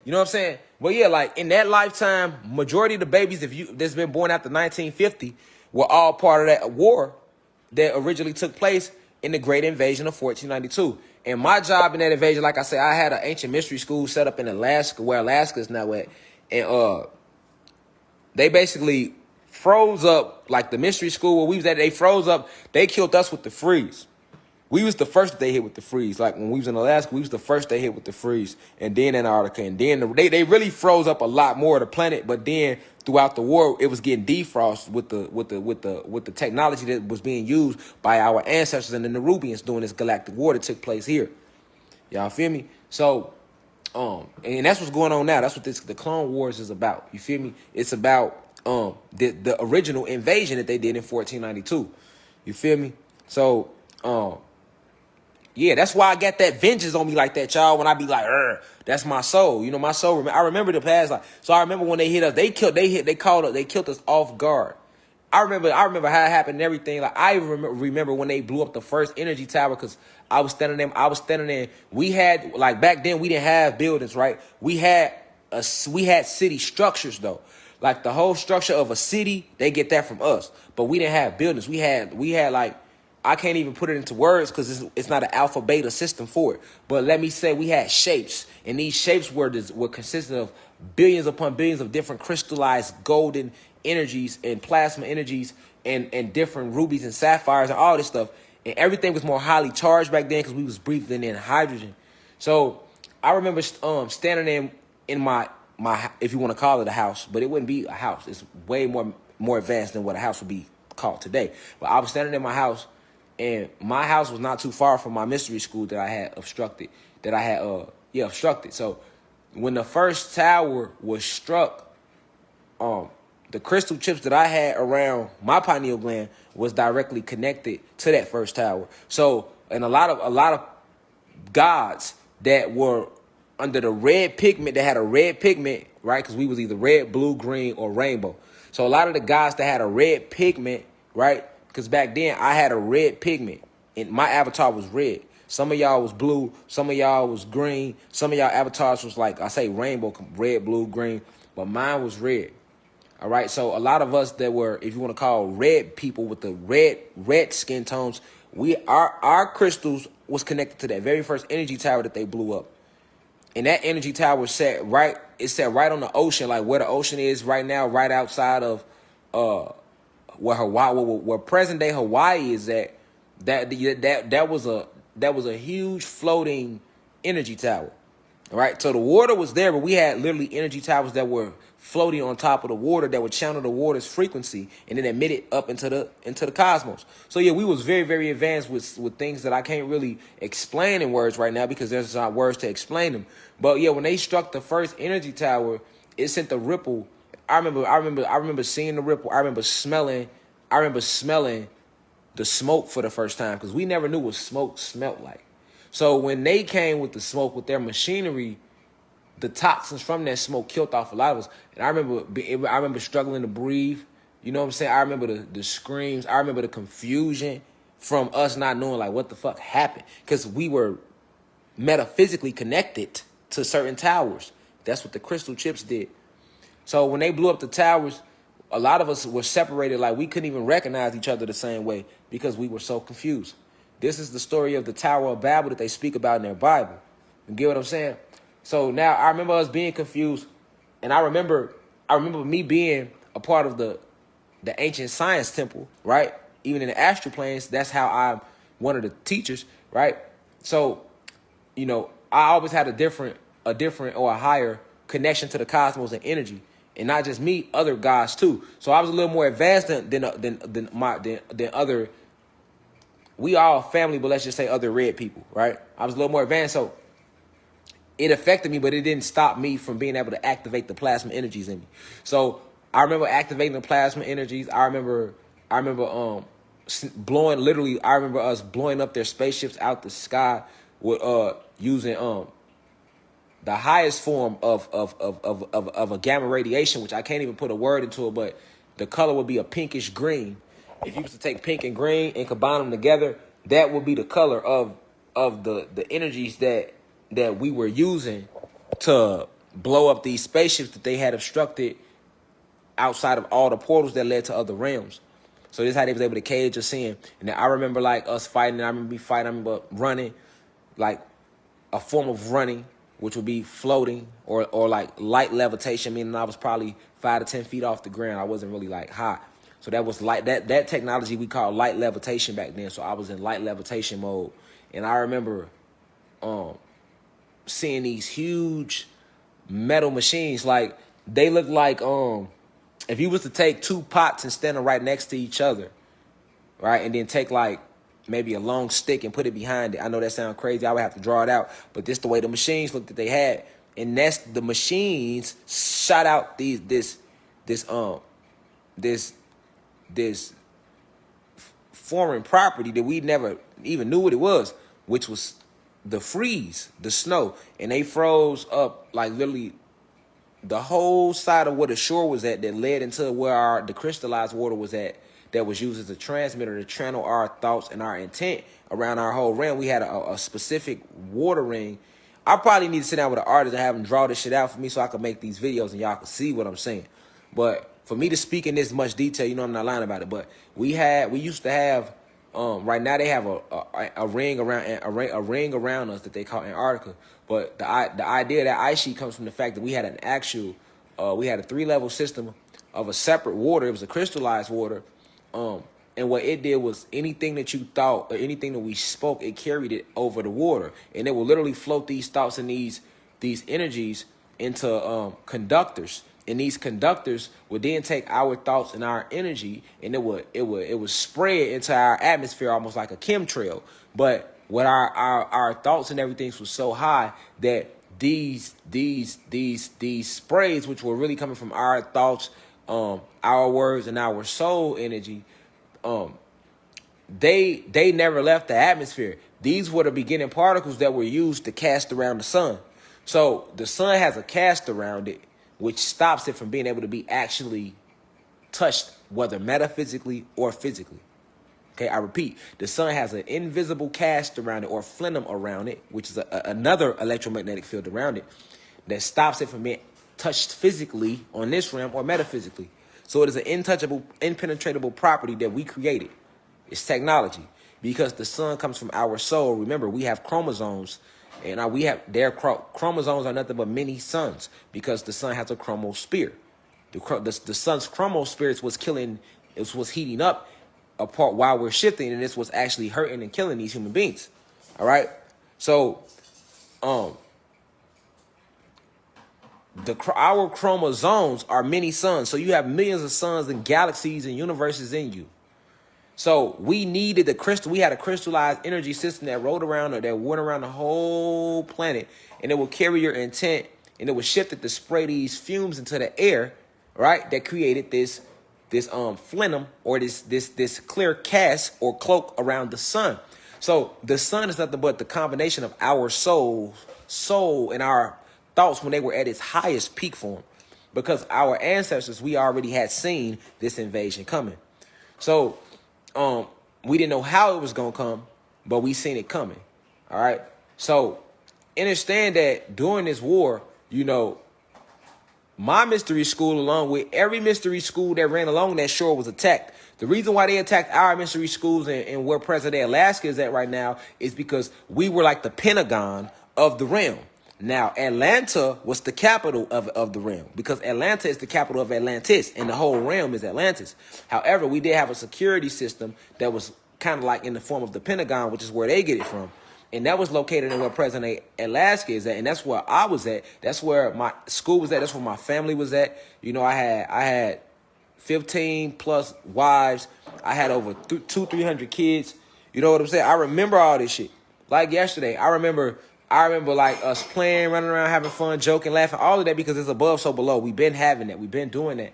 You know what I'm saying? But yeah, like in that lifetime, majority of the babies that's been born after 1950 were all part of that war that originally took place in the Great Invasion of 1492. And my job in that invasion, like I said, I had an ancient mystery school set up in Alaska, where Alaska is now at, and they basically froze up, like the mystery school where we was at. They froze up. They killed us with the freeze. We was the first that they hit with the freeze. Like when we was in Alaska, we was the first they hit with the freeze, and then Antarctica, and then they really froze up a lot more of the planet. But then throughout the war, it was getting defrosted with the technology that was being used by our ancestors and the Nerubians during this galactic war that took place here. Y'all feel me? So, and that's what's going on now. That's what the Clone Wars is about. You feel me? It's about the original invasion that they did in 1492. You feel me? So, yeah, that's why I got that vengeance on me like that, y'all. When I be like, that's my soul. You know, my soul. I remember the past. Like, so I remember when they hit us. They killed us off guard. I remember how it happened and everything. Like I remember when they blew up the first energy tower, because I was standing there. We had, like, back then we didn't have buildings, right? We had city structures though. Like the whole structure of a city, they get that from us. But we didn't have buildings. We had like, I can't even put it into words because it's not an alpha beta system for it. But let me say we had shapes, and these shapes were consistent of billions upon billions of different crystallized golden energies and plasma energies and different rubies and sapphires and all this stuff. And everything was more highly charged back then because we was breathing in hydrogen. So I remember standing in my if you want to call it a house, but it wouldn't be a house. It's way more advanced than what a house would be called today. But I was standing in my house. And my house was not too far from my mystery school that I had obstructed. Obstructed. So when the first tower was struck, the crystal chips that I had around my pineal gland was directly connected to that first tower. So, and a lot of gods that were under the red pigment, that had a red pigment, right? Because we was either red, blue, green, or rainbow. So a lot of the gods that had a red pigment, right? Because back then, I had a red pigment, and my avatar was red. Some of y'all was blue. Some of y'all was green. Some of y'all avatars was like, I say rainbow, red, blue, green. But mine was red. All right? So a lot of us that were, if you want to call red people with the red skin tones, our crystals was connected to that very first energy tower that they blew up. And that energy tower sat right on the ocean, like where the ocean is right now, right outside of where present day Hawaii is at. That was a huge floating energy tower. All right, so the water was there, but we had literally energy towers that were floating on top of the water that would channel the water's frequency and then emit it up into the cosmos. So yeah, we was very, very advanced with things that I can't really explain in words right now because there's not words to explain them. But yeah, when they struck the first energy tower, it sent the ripple. I remember seeing the ripple. I remember smelling the smoke for the first time because we never knew what smoke smelled like. So when they came with the smoke with their machinery, the toxins from that smoke killed off a lot of us. And I remember struggling to breathe. You know what I'm saying? I remember the screams. I remember the confusion from us not knowing like what the fuck happened because we were metaphysically connected to certain towers. That's what the crystal chips did. So when they blew up the towers, a lot of us were separated, like we couldn't even recognize each other the same way because we were so confused. This is the story of the Tower of Babel that they speak about in their Bible. You get what I'm saying? So now I remember us being confused, and I remember me being a part of the ancient science temple, right? Even in the astral planes, that's how I'm one of the teachers, right? So, you know, I always had a different or a higher connection to the cosmos and energy. And not just me, other guys too. So I was a little more advanced than other. We all family, but let's just say other red people, right? I was a little more advanced, so it affected me, but it didn't stop me from being able to activate the plasma energies in me. So I remember activating the plasma energies. I remember blowing. Literally, I remember us blowing up their spaceships out the sky with using the highest form of a gamma radiation, which I can't even put a word into it, but the color would be a pinkish green. If you was to take pink and green and combine them together, that would be the color of the energies that we were using to blow up these spaceships that they had obstructed outside of all the portals that led to other realms. So this is how they was able to cage us in. And then I remember like us fighting. I remember me fighting. I remember running, like a form of running, which would be floating or like light levitation, meaning I was probably 5 to 10 feet off the ground. I wasn't really like high. So that was light. That technology we called light levitation back then. So I was in light levitation mode, and I remember seeing these huge metal machines. Like they look like if you was to take 2 pots and stand them right next to each other, right, and then take like maybe a long stick and put it behind it. I know that sounds crazy. I would have to draw it out, but this the way the machines looked that they had, and that's the machines shot out this foreign property that we never even knew what it was, which was the freeze, the snow, and they froze up like literally the whole side of where the shore was at that led into where the crystallized water was at, that was used as a transmitter to channel our thoughts and our intent around our whole realm. We had a specific water ring. I probably need to sit down with an artist and have him draw this shit out for me so I can make these videos and y'all can see what I'm saying. But for me to speak in this much detail, you know I'm not lying about it. But we used to have, right now they have a ring around us that they call Antarctica. But the idea of that ice sheet comes from the fact that we had an actual, we had a 3-level system of a separate water. It was a crystallized water. And what it did was anything that you thought or anything that we spoke, it carried it over the water. And it will literally float these thoughts and these energies into conductors. And these conductors would then take our thoughts and our energy, and it would spread into our atmosphere almost like a chemtrail. But what our thoughts and everything was so high that these sprays, which were really coming from our thoughts, our words, and our soul energy, they never left the atmosphere. These were the beginning particles that were used to cast around the sun. So the sun has a cast around it, which stops it from being able to be actually touched, whether metaphysically or physically. Okay, I repeat, the sun has an invisible cast around it, or plenum around it, which is another electromagnetic field around it, that stops it from being touched physically on this realm or metaphysically. So it is an intouchable, impenetrable property that we created. It's technology, because the sun comes from our soul. Remember, we have chromosomes, and their chromosomes are nothing but many suns, because the sun has a chromosphere. The sun's chromosphere is what's heating up apart while we're shifting, and this was actually hurting and killing these human beings. All right, so our chromosomes are many suns. So you have millions of suns and galaxies and universes in you. So we needed the crystal. We had a crystallized energy system that rolled around, or that went around the whole planet, and it will carry your intent, and it was shifted to spray these fumes into the air, right? That created this plenum, or this clear cast or cloak around the sun. So the sun is nothing but the combination of our soul and our thoughts when they were at its highest peak form, because our ancestors, we already had seen this invasion coming. So we didn't know how it was gonna come, but we seen it coming. All right. So understand that during this war, you know, my mystery school, along with every mystery school that ran along that shore, was attacked. The reason why they attacked our mystery schools and where present-day Alaska is at right now is because we were like the Pentagon of the realm. Now, Atlanta was the capital of the realm, because Atlanta is the capital of Atlantis, and the whole realm is Atlantis. However, we did have a security system that was kind of like in the form of the Pentagon, which is where they get it from. And that was located in where present-day Alaska is at, and that's where I was at. That's where my school was at. That's where my family was at. You know, I had 15 plus wives. I had over 300 kids. You know what I'm saying? I remember all this shit like yesterday. I remember like us playing, running around, having fun, joking, laughing, all of that, because it's above, so below. We've been having that. We've been doing that.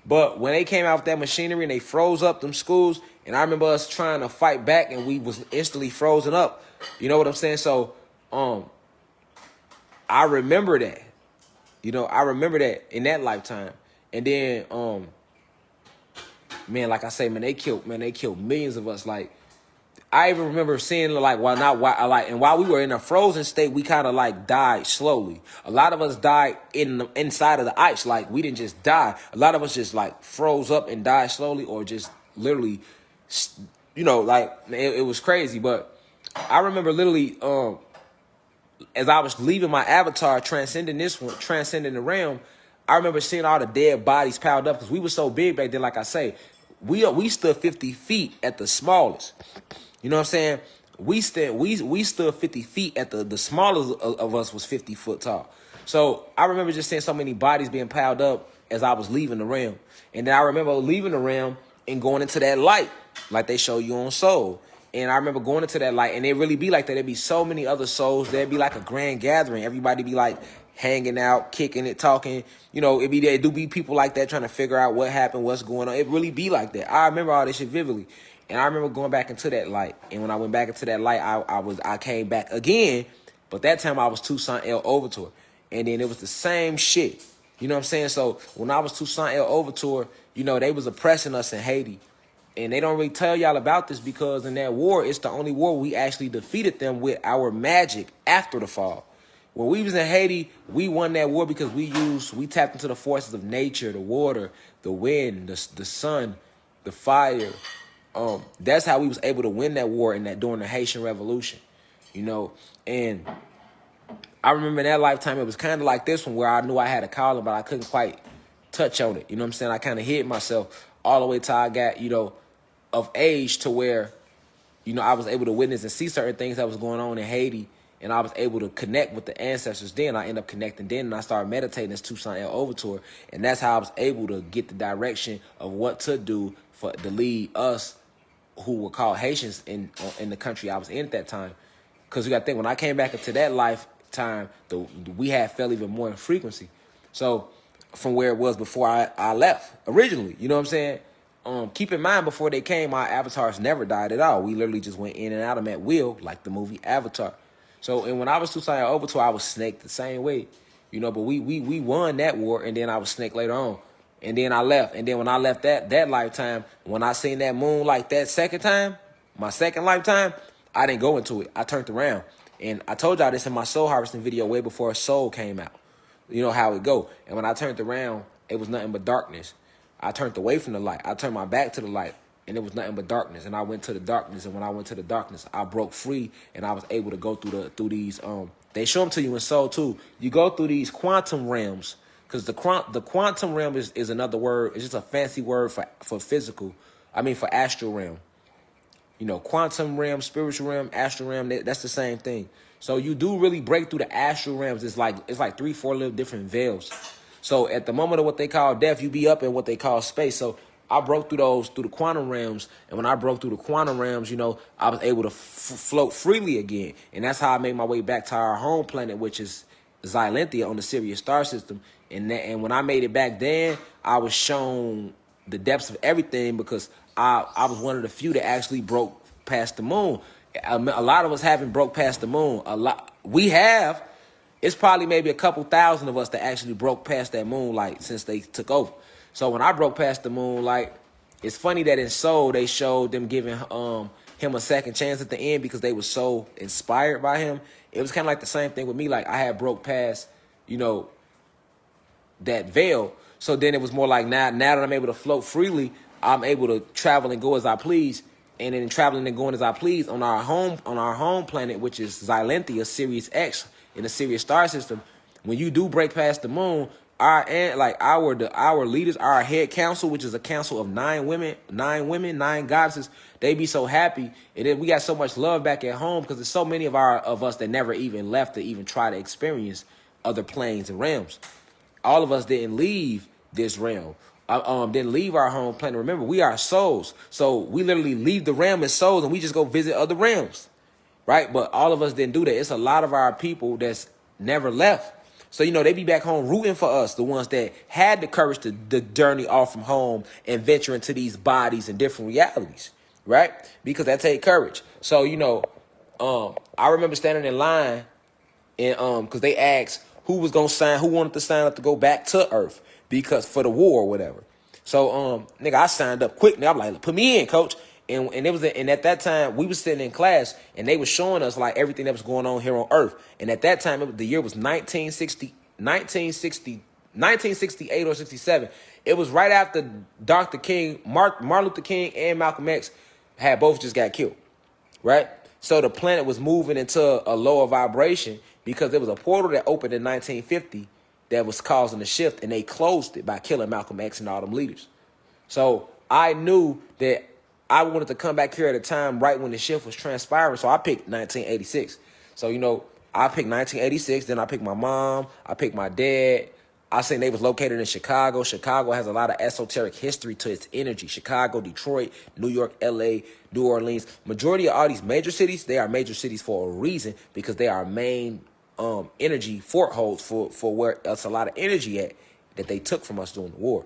But when they came out with that machinery and they froze up them schools, and I remember us trying to fight back, and we was instantly frozen up. You know what I'm saying? So, I remember that. You know, I remember that in that lifetime. And then, man, like I say, man, they killed millions of us. Like, I even remember seeing like while we were in a frozen state, we kind of like died slowly. A lot of us died inside of the ice. Like we didn't just die. A lot of us just like froze up and died slowly, or just literally, like it was crazy. But I remember literally, as I was leaving my avatar, transcending the realm, I remember seeing all the dead bodies piled up because we were so big back then. Like I say, we stood 50 feet at the smallest. You know what I'm saying? We stood 50 feet at the smallest of us was 50 foot tall. So I remember just seeing so many bodies being piled up as I was leaving the realm. And then I remember leaving the realm and going into that light, like they show you on Soul. And I remember going into that light, and it really be like that. There'd be so many other souls. There'd be like a grand gathering. Everybody be like hanging out, kicking it, talking. It do be people like that trying to figure out what happened, what's going on. It really be like that. I remember all this shit vividly. And I remember going back into that light. And when I went back into that light, I came back again. But that time I was Toussaint El Overture. And then it was the same shit. You know what I'm saying? So when I was Toussaint El Overture, they was oppressing us in Haiti. And they don't really tell y'all about this because in that war, it's the only war we actually defeated them with our magic after the fall. When we was in Haiti, we won that war because we tapped into the forces of nature, the water, the wind, the sun, the fire. That's how we was able to win that war during the Haitian Revolution, and I remember in that lifetime, it was kind of like this one where I knew I had a calling, but I couldn't quite touch on it. You know what I'm saying? I kind of hid myself all the way till I got, of age to where, I was able to witness and see certain things that was going on in Haiti, and I was able to connect with the ancestors. Then I ended up connecting then, and I started meditating as Toussaint El Overture, and that's how I was able to get the direction of what to do to lead us who were called Haitians in the country I was in at that time. Because you got to think, when I came back into that lifetime, we had fell even more in frequency. So from where it was before I left originally, you know what I'm saying? Keep in mind, before they came, our avatars never died at all. We literally just went in and out of them at will, like the movie Avatar. So, and when I was Toussaint Overture, I was snaked the same way, but we won that war, and then I was snaked later on. And then I left. And then when I left that lifetime, when I seen that moon like that second time, my second lifetime, I didn't go into it. I turned around. And I told y'all this in my soul harvesting video way before Soul came out. You know how it go. And when I turned around, it was nothing but darkness. I turned away from the light. I turned my back to the light, and it was nothing but darkness. And I went to the darkness. And when I went to the darkness, I broke free, and I was able to go through these. They show them to you in Soul too. You go through these quantum realms. Because the quantum realm is another word. It's just a fancy word for physical. For astral realm. Quantum realm, spiritual realm, astral realm. That's the same thing. So you do really break through the astral realms. It's like 3-4 little different veils. So at the moment of what they call death, you be up in what they call space. So I broke through the quantum realms. And when I broke through the quantum realms, I was able to float freely again. And that's how I made my way back to our home planet, which is Atlantis on the Sirius star system. And when I made it back then, I was shown the depths of everything because I was one of the few that actually broke past the moon. A lot of us haven't broke past the moon. We have. It's probably maybe a couple thousand of us that actually broke past that moonlight since they took over. So when I broke past the moonlight, it's funny that in Soul they showed them giving him a second chance at the end because they were so inspired by him. It was kind of like the same thing with me. Like I had broke past, that veil. So then it was more like now that I'm able to float freely, I'm able to travel and go as I please. And then traveling and going as I please on our home planet, which is Atlantis, Sirius X in the Sirius star system. When you do break past the moon, our leaders, our head council, which is a council of 9 women, 9 goddesses, they be so happy. And then we got so much love back at home because there's so many of us that never even left to even try to experience other planes and realms. All of us didn't leave this realm. Didn't leave our home planet. Remember, we are souls. So we literally leave the realm as souls and we just go visit other realms. Right? But all of us didn't do that. It's a lot of our people that's never left. So, they be back home rooting for us, the ones that had the courage to journey off from home and venture into these bodies and different realities. Right? Because that take courage. So, I remember standing in line and because they asked who wanted to sign up to go back to Earth because for the war or whatever. So, nigga, I signed up quick. Now I'm like, put me in, coach. And it was, and at that time we was sitting in class and they was showing us like everything that was going on here on Earth. And at that time, the year was 1968 or 67. It was right after Dr. King, Martin Luther King, and Malcolm X had both just got killed, right? So the planet was moving into a lower vibration because there was a portal that opened in 1950 that was causing a shift, and they closed it by killing Malcolm X and all them leaders. So I knew that I wanted to come back here at a time right when the shift was transpiring. So I picked 1986. So, you know, I picked 1986. Then I picked my mom. I picked my dad. I seen they was located in Chicago. Chicago has a lot of esoteric history to its energy. Chicago, Detroit, New York, LA, New Orleans. Majority of all these major cities, they are major cities for a reason, because they are main energy fort holds for where else a lot of energy at that they took from us during the war.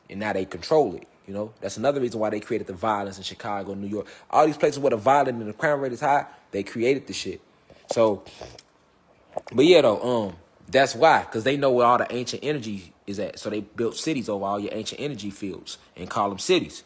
And now they control it. You know, that's another reason why they created the violence in Chicago, New York. All these places where the violence and the crime rate is high, they created the shit. So, but yeah, though, that's why, because they know where all the ancient energy is at. So they built cities over all your ancient energy fields and call them cities.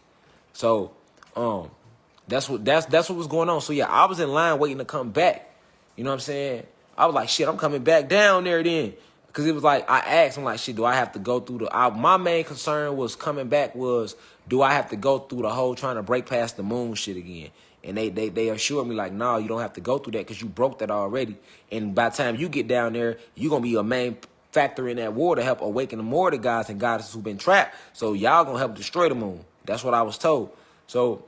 So, that's what was going on. So yeah, I was in line waiting to come back. You know what I'm saying? I was like, shit, I'm coming back down there then. Because it was like, I asked him, like, shit, do I have to go through my main concern was coming back was, do I have to go through the whole trying to break past the moon shit again? And they assured me, like, no, you don't have to go through that because you broke that already. And by the time you get down there, you're going to be a main factor in that war to help awaken more of the gods and goddesses who've been trapped. So y'all going to help destroy the moon. That's what I was told. So